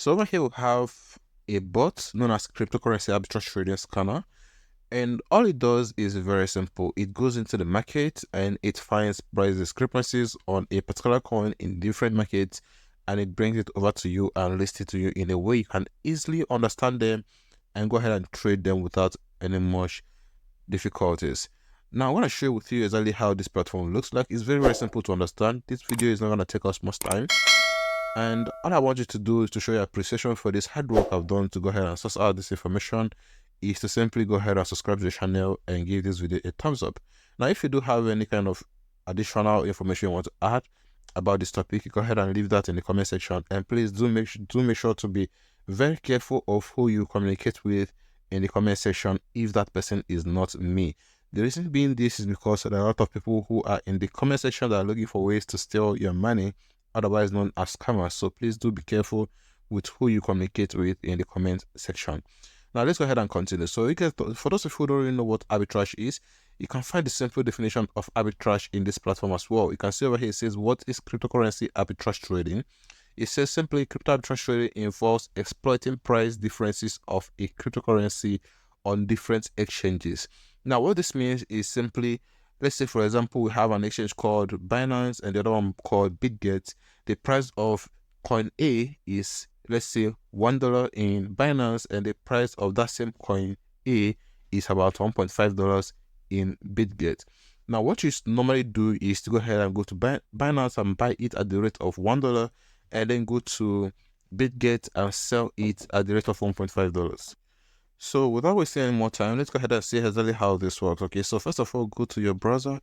So over here we have a bot known as cryptocurrency arbitrage trading scanner. And all it does is very simple. It goes into the market and it finds price discrepancies on a particular coin in different markets, and it brings it over to you and lists it to you in a way you can easily understand them and go ahead and trade them without any much difficulties. Now, I want to share with you exactly how this platform looks like. It's very, very simple to understand. This video is not going to take us much time. And all I want you to do is to show your appreciation for this hard work I've done to go ahead and source out this information is to simply go ahead and subscribe to the channel and give this video a thumbs up. Now, if you do have any kind of additional information you want to add about this topic, you go ahead and leave that in the comment section. And please do make sure to be very careful of who you communicate with in the comment section if that person is not me. The reason being this is because there are a lot of people who are in the comment section that are looking for ways to steal your money, otherwise known as scammers. So please do be careful with who you communicate with in the comment section. Now let's go ahead and continue. So for those of you who don't really know what arbitrage is, you can find the simple definition of arbitrage in this platform as well. You can see over here it says, what is cryptocurrency arbitrage trading? It says simply crypto arbitrage trading involves exploiting price differences of a cryptocurrency on different exchanges. Now what this means is simply, let's say for example we have an exchange called Binance and the other one called BitGet. The price of coin A is, let's say, $1 in Binance, and the price of that same coin A is about $1.5 in BitGet. Now what you normally do is to go ahead and go to Binance and buy it at the rate of $1, and then go to BitGet and sell it at the rate of $1.5. So without wasting any more time, let's go ahead and see exactly how this works. Okay, so first of all, go to your browser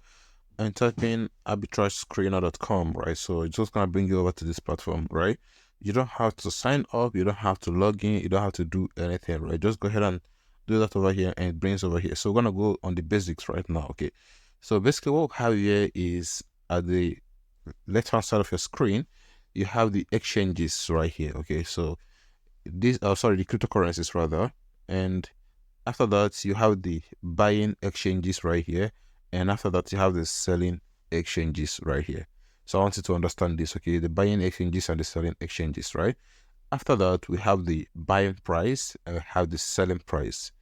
and type in arbitragescreener.com, right? So it's just gonna bring you over to this platform, right? You don't have to sign up, you don't have to log in, you don't have to do anything, right? Just go ahead and do that over here and it brings over here. So we're gonna go on the basics right now. Okay, so basically what we have here is at the left hand side of your screen, you have the exchanges right here. Okay, so these are the cryptocurrencies rather, and after that you have the buying exchanges right here, and after that you have the selling exchanges right here. So I want you to understand this. Okay, the buying exchanges and the selling exchanges, right? After that we have the buying price and we have the selling price,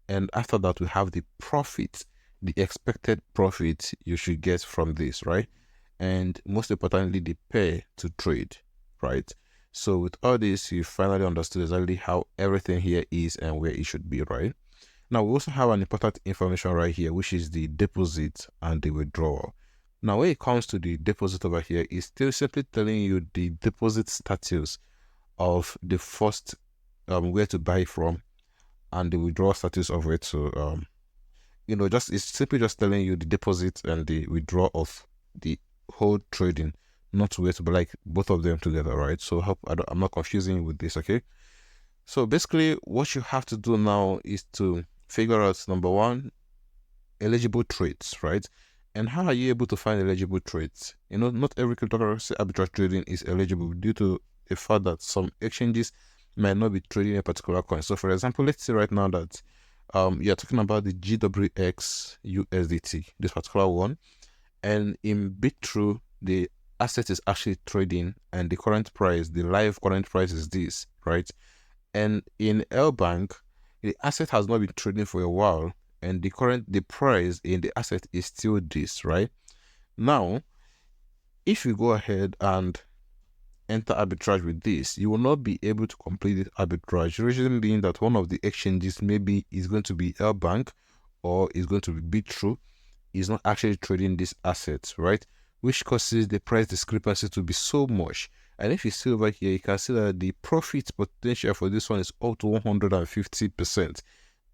and after that we have the profit, the expected profit you should get from this, right? And most importantly, the pair to trade, right? So with all this, you finally understood exactly how everything here is and where it should be, right? Now, we also have an important information right here, which is the deposit and the withdrawal. Now, when it comes to the deposit over here, it's still simply telling you the deposit status of the first where to buy from, and the withdrawal status of where to it's simply just telling you the deposit and the withdrawal of the whole trading, not where to buy, like both of them together, right? So I'm not confusing you with this. Okay, so basically what you have to do now is to figure out, number one, eligible trades, right? And how are you able to find eligible trades? Not every cryptocurrency arbitrage trading is eligible due to the fact that some exchanges might not be trading a particular coin. So for example, let's say right now that you're talking about the GWX USDT, this particular one, and in BitTrue the asset is actually trading and the current price, the live current price is this, right? And in LBank, the asset has not been trading for a while and the price in the asset is still this, right? Now, if you go ahead and enter arbitrage with this, you will not be able to complete the arbitrage. The reason being that one of the exchanges maybe is going to be LBank or is going to be BitTrue, is not actually trading these assets, right? Which causes the price discrepancy to be so much. And if you see over here, you can see that the profit potential for this one is up to 150%.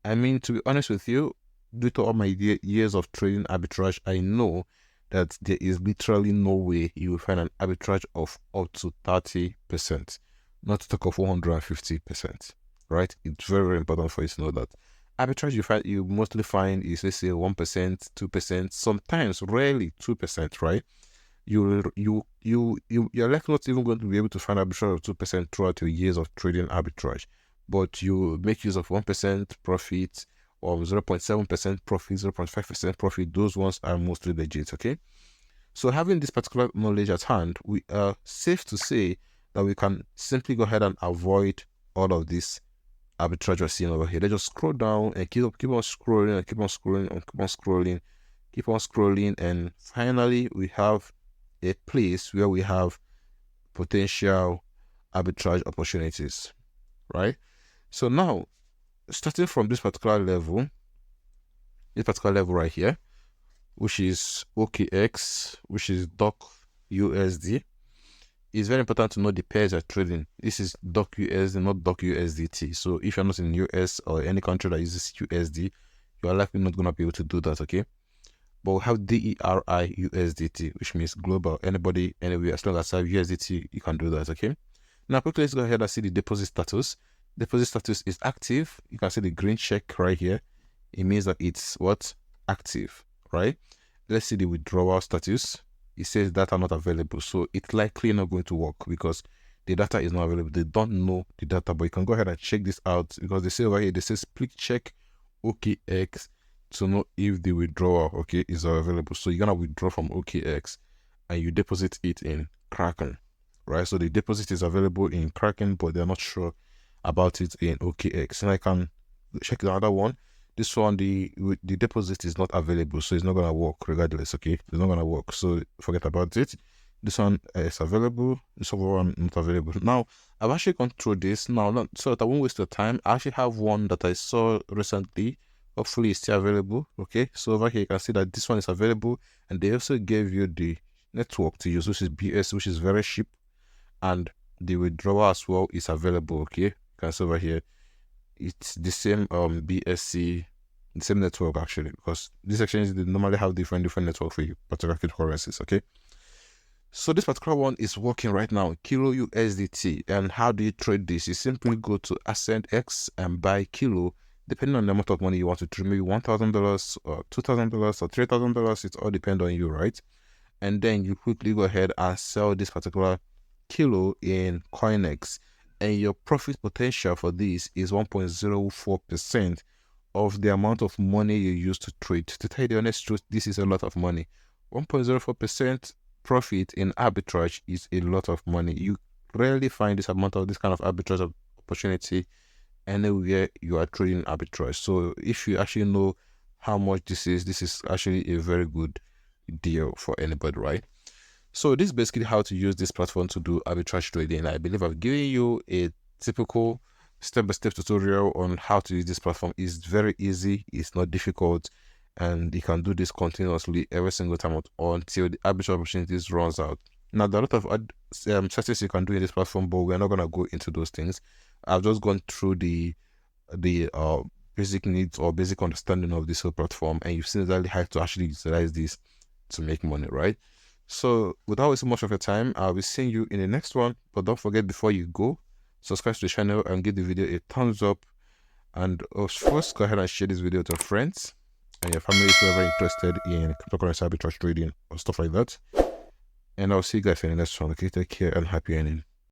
I mean, to be honest with you, due to all my years of trading arbitrage, I know that there is literally no way you will find an arbitrage of up to 30%, not to talk of 150%, right? It's very, very important for you to know that. Arbitrage you mostly find is, let's say, 1%, 2%, sometimes rarely 2%, right? You're likely not even going to be able to find arbitrage of 2% throughout your years of trading arbitrage, but you make use of 1% profit or 0.7% profit, 0.5% profit. Those ones are mostly legit. Okay, so having this particular knowledge at hand, we are safe to say that we can simply go ahead and avoid all of this arbitrage we're seeing over here. Let's just scroll down and keep on scrolling and keep on scrolling and keep on scrolling, keep on scrolling, and finally we have a place where we have potential arbitrage opportunities, right? So now, starting from this particular level right here, which is OKX, which is DOC USD, it's very important to know the pairs you're trading. This is DOC USD, not DOC USDT. So if you're not in US or any country that uses USD, you are likely not going to be able to do that, okay? But we have DERI USDT, which means global. Anybody, anywhere, as long as I have USDT, you can do that, okay? Now, quickly, let's go ahead and see the deposit status. Deposit status is active. You can see the green check right here. It means that it's what? Active, right? Let's see the withdrawal status. It says data not available, so it's likely not going to work because the data is not available. They don't know the data, but you can go ahead and check this out because they say over here, they say split check OKX to know if the withdrawal, okay, is available. So you're gonna withdraw from OKX and you deposit it in Kraken, right? So the deposit is available in Kraken, but they're not sure about it in OKX. And I can check the other one. This one, the deposit is not available, so it's not gonna work regardless. Okay, it's not gonna work, so forget about it. This one is available. This other one not available. Now I've actually gone through this now, so that I won't waste your time. I actually have one that I saw recently. Hopefully it's still available. Okay, so over here you can see that this one is available, and they also gave you the network to use, which is BS, which is very cheap, and the withdrawal as well is available. Okay, you can see over here it's the same BSC, the same network actually, because these exchanges, they normally have different network for particular cryptocurrencies. Okay, so this particular one is working right now, Kilo USDT. And how do you trade this? You simply go to AscendX and buy Kilo, depending on the amount of money you want to trade, maybe $1,000 or $2,000 or $3,000. It all depends on you, right? And then you quickly go ahead and sell this particular Kilo in CoinX, and your profit potential for this is 1.04% of the amount of money you use to trade. To tell you the honest truth, this is a lot of money. 1.04% profit in arbitrage is a lot of money. You rarely find this amount of this kind of arbitrage opportunity anywhere you are trading arbitrage. So if you actually know how much this is actually a very good deal for anybody, right? So this is basically how to use this platform to do arbitrage trading. I believe I've given you a typical step-by-step tutorial on how to use this platform. It's very easy, it's not difficult, and you can do this continuously every single time until the arbitrage opportunities runs out. Now, there are a lot of settings you can do in this platform, but we're not going to go into those things. I've just gone through the basic needs or basic understanding of this whole platform, and you've seen exactly how to actually utilize this to make money, right? So without wasting much of your time, I'll be seeing you in the next one. But don't forget, before you go, subscribe to the channel and give the video a thumbs up. And of course, go ahead and share this video to your friends and your family if you're ever interested in cryptocurrency arbitrage trading or stuff like that. And I'll see you guys in the next one. Okay, take care and happy earning.